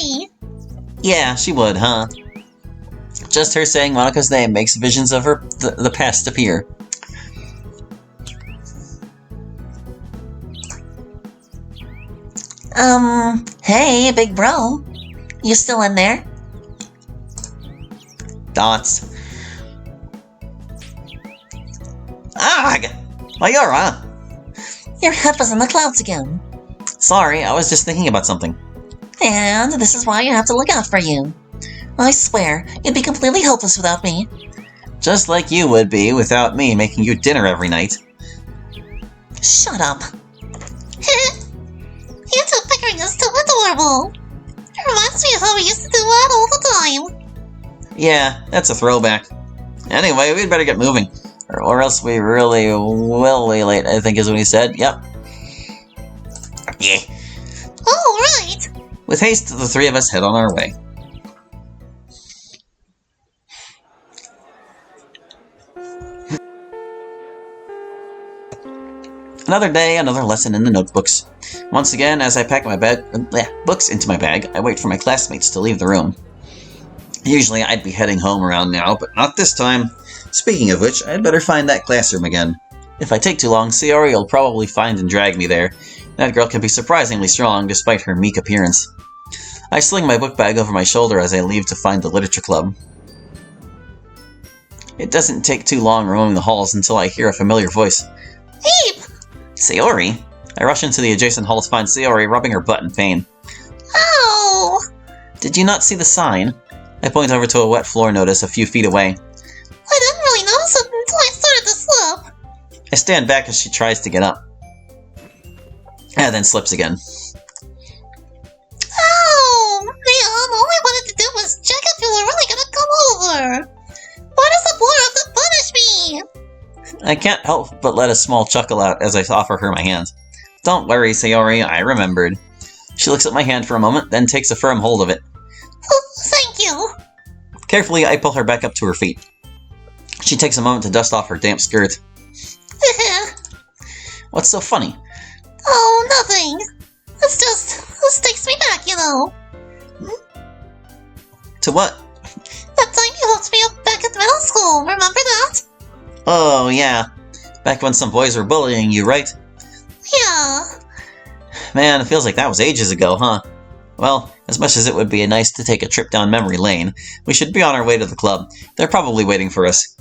me. Yeah, she would, huh? Just her saying Monica's name makes visions of the past appear. Hey, big bro. You still in there? Dots. Ugh! Mayura! Your head was in the clouds again. Sorry, I was just thinking about something. And this is why you have to look out for you. I swear, you'd be completely helpless without me. Just like you would be without me making you dinner every night. Shut up. You two bickering is so adorable. It reminds me of how we used to do that all the time. Yeah, that's a throwback. Anyway, we'd better get moving. Or else we really will be late, I think is what he said. Yep. Yeah. Oh, right. With haste, the three of us head on our way. Another day, another lesson in the notebooks. Once again, as I pack my books into my bag, I wait for my classmates to leave the room. Usually I'd be heading home around now, but not this time. Speaking of which, I'd better find that classroom again. If I take too long, Sayori will probably find and drag me there. That girl can be surprisingly strong, despite her meek appearance. I sling my book bag over my shoulder as I leave to find the literature club. It doesn't take too long roaming the halls until I hear a familiar voice. Beep! Sayori? I rush into the adjacent hall to find Sayori rubbing her butt in pain. Oh! Did you not see the sign? I point over to a wet floor notice a few feet away. I didn't really notice it until I started to slip. I stand back as she tries to get up. And then slips again. Oh, man, all I wanted to do was check if you were really gonna come over. Why does the floor have to punish me? I can't help but let a small chuckle out as I offer her my hand. Don't worry, Sayori, I remembered. She looks at my hand for a moment, then takes a firm hold of it. Oh, thank you. Carefully, I pull her back up to her feet. She takes a moment to dust off her damp skirt. What's so funny? Oh, nothing. It's just, this takes me back, you know. To what? That time you hooked me up back at middle school, remember that? Oh, yeah. Back when some boys were bullying you, right? Yeah. Man, it feels like that was ages ago, huh? Well, as much as it would be nice to take a trip down memory lane, we should be on our way to the club. They're probably waiting for us.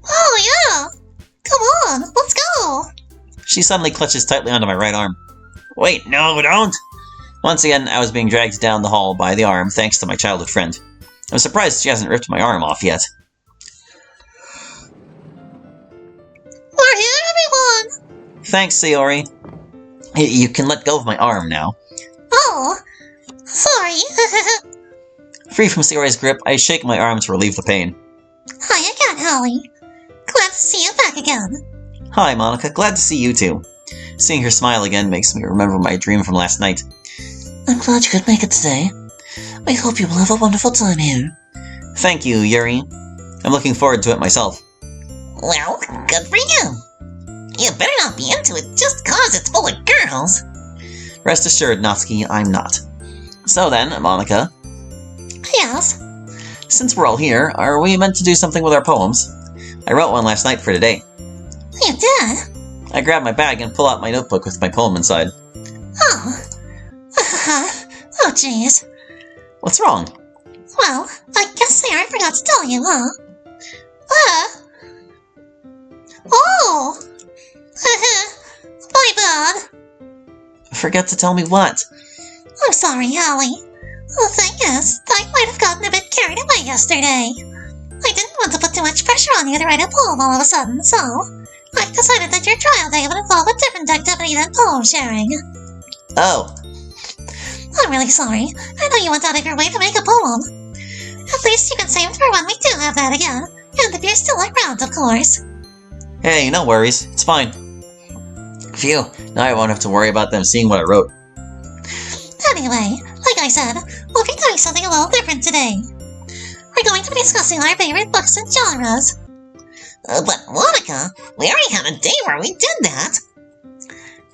Oh, yeah. Come on, let's go. She suddenly clutches tightly onto my right arm. Wait, no, don't! Once again, I was being dragged down the hall by the arm thanks to my childhood friend. I'm surprised she hasn't ripped my arm off yet. We're here, everyone! Thanks, Sayori. You can let go of my arm now. Oh, sorry. Free from Sayori's grip, I shake my arm to relieve the pain. Hi again, Holly. Glad to see you back again. Hi, Monica. Glad to see you too. Seeing her smile again makes me remember my dream from last night. I'm glad you could make it today. We hope you will have a wonderful time here. Thank you, Yuri. I'm looking forward to it myself. Well, good for you. You better not be into it just cause it's full of girls. Rest assured, Natsuki, I'm not. So then, Monica, Yes? since we're all here, are we meant to do something with our poems? I wrote one last night for today. You did? I grab my bag and pull out my notebook with my poem inside. Oh. Oh, jeez. What's wrong? Well, I guess Sarah forgot to tell you, huh? Oh! My bad. Forget to tell me what? I'm sorry, Hallie. The thing is, I might have gotten a bit carried away yesterday. I didn't want to put too much pressure on you to write a poem all of a sudden, so I decided that your trial day would involve a different activity than poem sharing. Oh. I'm really sorry. I know you went out of your way to make a poem. At least you can save it for when we do have that again, and if you're still around, of course. Hey, no worries. It's fine. Phew, now I won't have to worry about them seeing what I wrote. Anyway, like I said, we'll be doing something a little different today. We're going to be discussing our favorite books and genres. But Monica, we already had a day where we did that.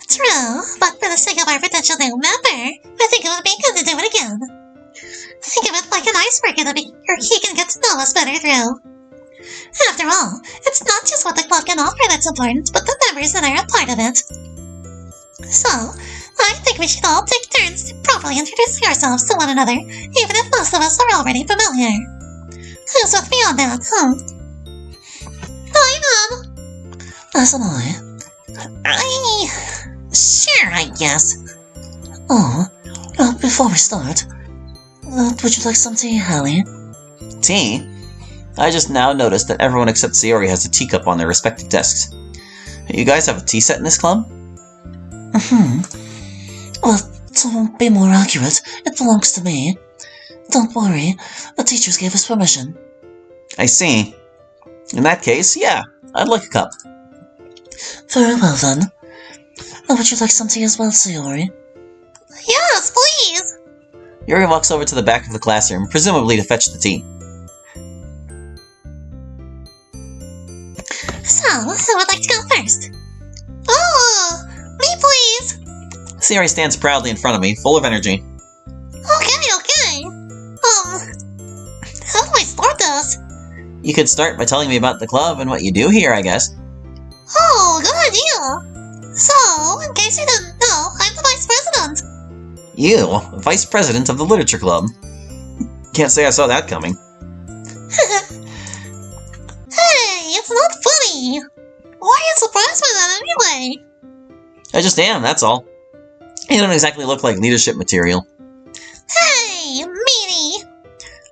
True, but for the sake of our potential new member, I think it would be good to do it again. icebreaker that he can get to know us better through. After all, it's not just what the club can offer that's important, but the members that are a part of it. So, I think we should all take turns to properly introduce ourselves to one another, even if most of us are already familiar. Who's with me on that, huh? Hi, Mom! As am I. Sure, I guess. Before we start, would you like some tea, Hallie? Tea? I just now noticed that everyone except Sayori has a teacup on their respective desks. You guys have a tea set in this club? Well, to be more accurate, it belongs to me. Don't worry, the teachers gave us permission. I see. In that case, yeah, I'd like a cup. Very well then. Would you like some tea as well, Sayori? Yes, please! Yuri walks over to the back of the classroom, presumably to fetch the tea. So, who would like to go first? Oh, me please! Sayori stands proudly in front of me, full of energy. Okay. How do I start this? You could start by telling me about the club and what you do here, I guess. Oh, good idea! So, in case you didn't know, I'm the vice president. You, vice president of the literature club. Can't say I saw that coming. Hey, it's not funny! Why are you surprised by that anyway? I just am, that's all. You don't exactly look like leadership material. Hey, meanie!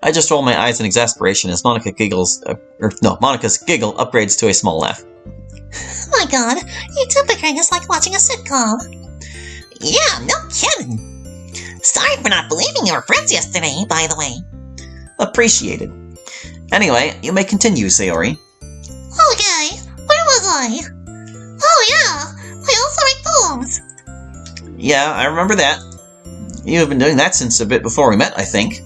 I just roll my eyes in exasperation as Monica's giggle upgrades to a small laugh. My god, you two bickering is like watching a sitcom. Yeah, no kidding. Sorry for not believing you were friends yesterday, by the way. Appreciated. Anyway, you may continue, Sayori. Okay, where was I? Oh yeah, I also write poems. Yeah, I remember that. You've been doing that since a bit before we met, I think.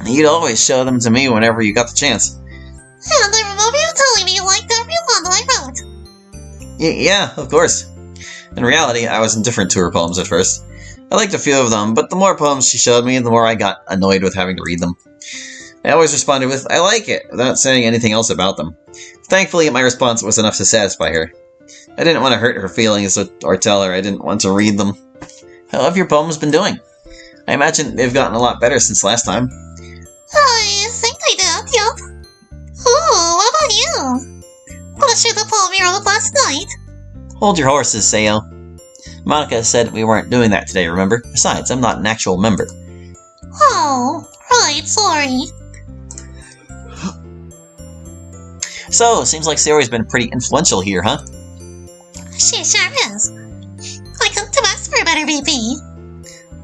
You'd always show them to me whenever you got the chance. And I remember you telling me you liked every one that I wrote. Yeah, of course. In reality, I was indifferent to her poems at first. I liked a few of them, but the more poems she showed me, the more I got annoyed with having to read them. I always responded with, I like it, without saying anything else about them. Thankfully, my response was enough to satisfy her. I didn't want to hurt her feelings or tell her I didn't want to read them. How have your poems been doing? I imagine they've gotten a lot better since last time. I think I did, yep. Oh, what about you? Wanna share the poem you wrote last night? Hold your horses, Sayo. Monica said we weren't doing that today, remember? Besides, I'm not an actual member. Oh, right, sorry. So, seems like Sayori's been pretty influential here, huh? She sure is. I couldn't have asked for a better VP.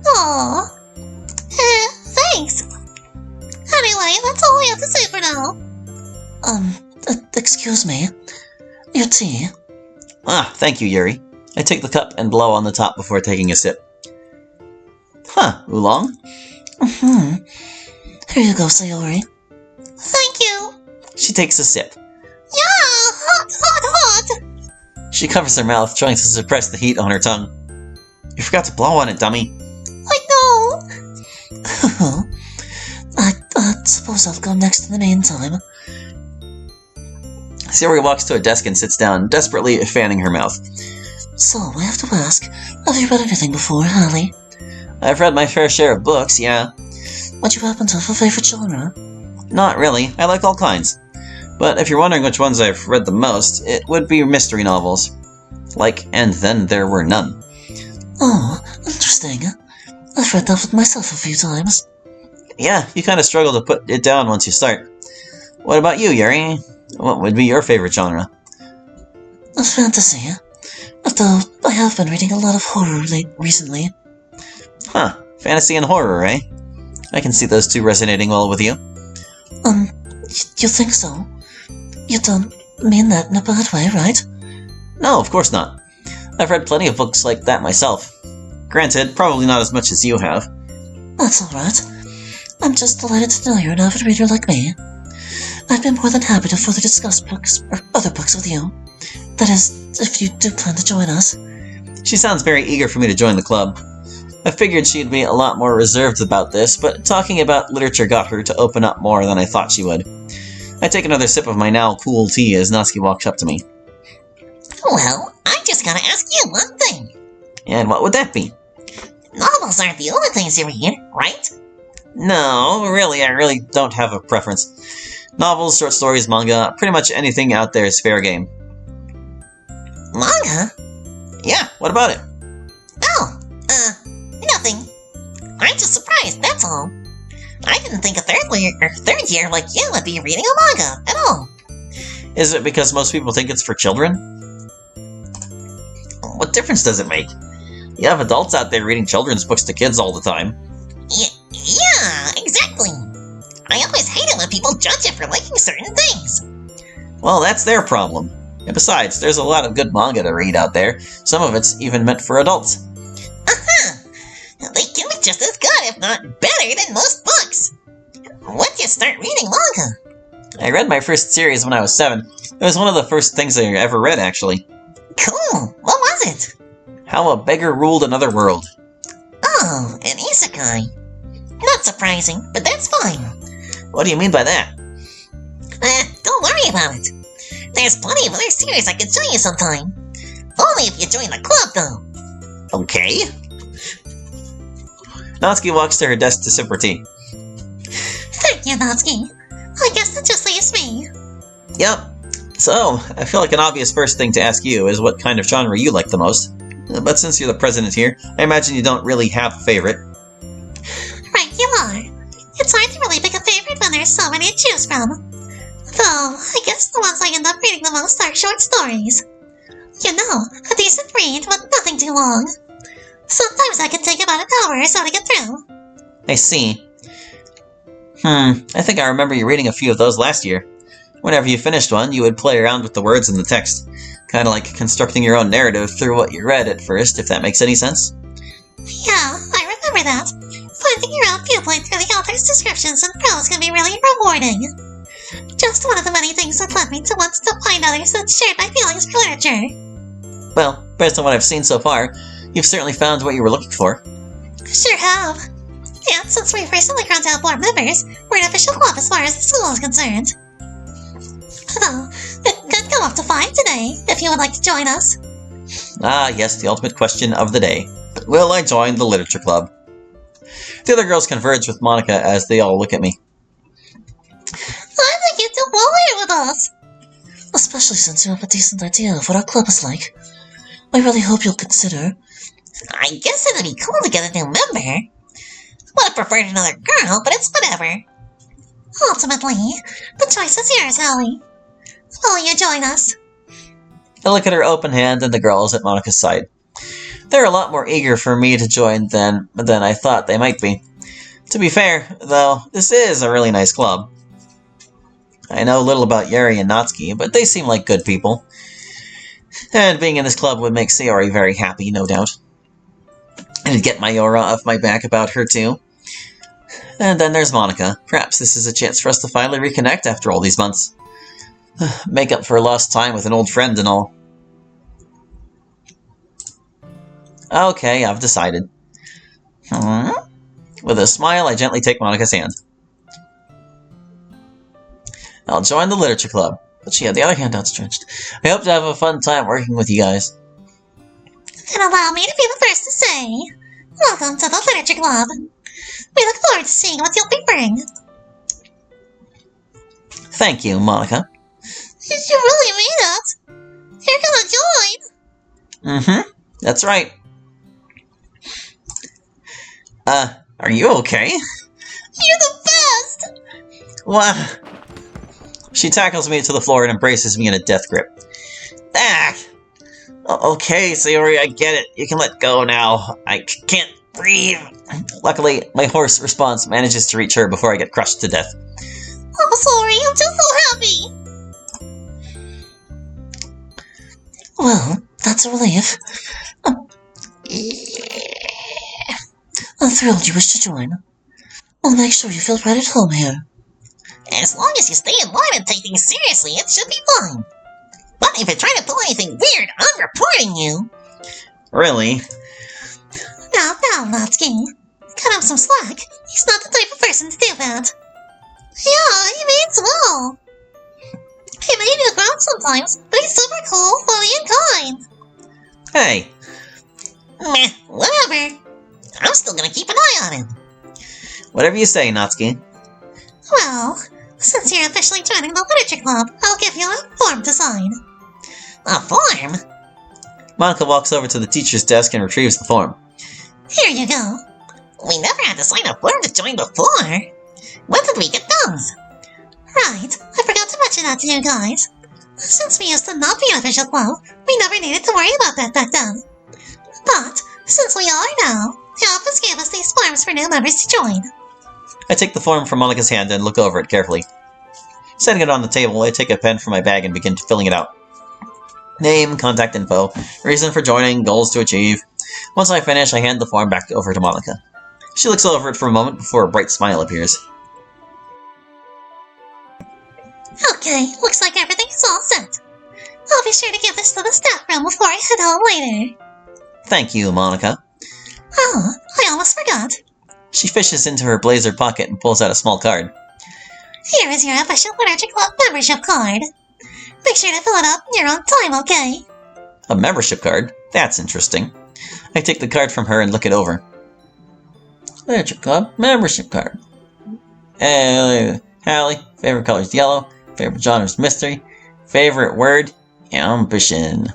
Aw. Thanks. Anyway, that's all I have to say for now. Excuse me. Your tea? Ah, thank you, Yuri. I take the cup and blow on the top before taking a sip. Huh, oolong? Here you go, Sayori. Thank you. She takes a sip. Yeah, hot. She covers her mouth, trying to suppress the heat on her tongue. You forgot to blow on it, dummy. I know. I suppose I'll go next in the meantime. Sayori walks to a desk and sits down, desperately fanning her mouth. So, I have to ask, have you read anything before, Hallie? I've read my fair share of books, yeah. Would you happen to have a favorite genre? Not really. I like all kinds. But if you're wondering which ones I've read the most, it would be mystery novels. Like, And Then There Were None. Oh, interesting. I've read that one myself a few times. Yeah, you kind of struggle to put it down once you start. What about you, Yuri? What would be your favorite genre? Fantasy. Though I have been reading a lot of horror recently. Huh, fantasy and horror, eh? I can see those two resonating well with you. You think so? You don't mean that in a bad way, right? No, of course not. I've read plenty of books like that myself. Granted, probably not as much as you have. That's alright. I'm just delighted to know you're an avid reader like me. I'd be more than happy to further discuss books or other books with you. That is, if you do plan to join us. She sounds very eager for me to join the club. I figured she'd be a lot more reserved about this, but talking about literature got her to open up more than I thought she would. I take another sip of my now cool tea as Natsuki walks up to me. Well, I just gotta ask you one thing. And what would that be? Novels aren't the only things you read, right? No, really, I really don't have a preference. Novels, short stories, manga, pretty much anything out there is fair game. Manga? Yeah, what about it? Oh, nothing. I'm just surprised, that's all. I didn't think a third year like you would be reading a manga at all. Is it because most people think it's for children? What difference does it make? You have adults out there reading children's books to kids all the time. Yeah, exactly. I always hate it when people judge you for liking certain things. Well, that's their problem. And besides, there's a lot of good manga to read out there. Some of it's even meant for adults. They can be just as good, if not better, than most books. When did you start reading manga? I read my first series when I was 7. It was one of the first things I ever read, actually. Cool. What was it? How a Beggar Ruled Another World. Oh, an isekai. Not surprising, but that's fine. What do you mean by that? Don't worry about it. There's plenty of other series I could show you sometime. Only if you join the club, though. Okay. Natsuki walks to her desk to sip her tea. Thank you, Natsuki. I guess that just leaves me. Yep. So, I feel like an obvious first thing to ask you is what kind of genre you like the most. But since you're the president here, I imagine you don't really have a favorite. Right you are. It's hard to really pick a favorite when there's so many to choose from. Though, I guess the ones I end up reading the most are short stories. You know, a decent read, but nothing too long. Sometimes I can take about an hour or so to get through. I see. I think I remember you reading a few of those last year. Whenever you finished one, you would play around with the words in the text. Kind of like constructing your own narrative through what you read at first, if that makes any sense. Yeah, I remember that. Finding your own viewpoint through the author's descriptions and prose can be really rewarding. Just one of the many things that led me to want to find others that shared my feelings for literature. Well, based on what I've seen so far, you've certainly found what you were looking for. Sure have. And since we've recently grown to have more members, we're an official club as far as the school is concerned. Though, it could go up to 5 today, if you would like to join us. Ah, yes, the ultimate question of the day. Will I join the literature club? The other girls converge with Monica as they all look at me. I think you do well here with us. Especially since you have a decent idea of what our club is like. I really hope you'll consider. I guess it'd be cool to get a new member. Would have preferred another girl, but it's whatever. Ultimately, the choice is yours, Hallie. Will you join us? I look at her open hand and the girls at Monica's side. They're a lot more eager for me to join than I thought they might be. To be fair, though, this is a really nice club. I know little about Yuri and Natsuki, but they seem like good people. And being in this club would make Sayori very happy, no doubt. I'd get my aura off my back about her, too. And then there's Monica. Perhaps this is a chance for us to finally reconnect after all these months. Make up for lost time with an old friend and all. Okay, I've decided. With a smile, I gently take Monica's hand. I'll join the literature club, but she had the other hand outstretched. I hope to have a fun time working with you guys. And allow me to be the first to say, welcome to the literature club. We look forward to seeing what you'll be bringing. Thank you, Monica. You really mean it? You're gonna join? That's right. Are you okay? You're the best! What? She tackles me to the floor and embraces me in a death grip. Ah! Okay, Sayori, I get it. You can let go now. I can't breathe. Luckily, my hoarse response manages to reach her before I get crushed to death. I'm sorry, I'm just so happy! Well, that's a relief. I'm thrilled you wish to join. I'll make sure you feel right at home here. As long as you stay in line and take things seriously, it should be fine. But if you try to pull anything weird, I'm reporting you. Really? Now, Natsuki. Cut him some slack. He's not the type of person to do that. Yeah, he means well. He may be a grunt sometimes, but he's super cool, funny, and kind. Hey, Meh, whatever. I'm still gonna keep an eye on him. whatever you say, Natsuki. Well, since you're officially joining the literature club, I'll give you a form to sign. A form? Monica walks over to the teacher's desk and retrieves the form. Here you go. We never had to sign a form to join before. When did we get those? Right, I forgot to mention that to you guys. Since we used to not be an official club, we never needed to worry about that back then. But, since we are now, the office gave us these forms for new members to join. I take the form from Monica's hand and look over it carefully. Setting it on the table, I take a pen from my bag and begin filling it out. Name, contact info, reason for joining, goals to achieve. Once I finish, I hand the form back over to Monica. She looks over it for a moment before a bright smile appears. Okay, looks like everything is all set. I'll be sure to give this to the staff room before I head home later. Thank you, Monica. Oh, I almost forgot. She fishes into her blazer pocket and pulls out a small card. Here is your official Literature Club membership card. Make sure to fill it up in your own time, okay? A membership card? That's interesting. I take the card from her and look it over. Literature Club membership card. Hallie, favorite color is yellow. Favorite genre is mystery. Favorite word? Ambition.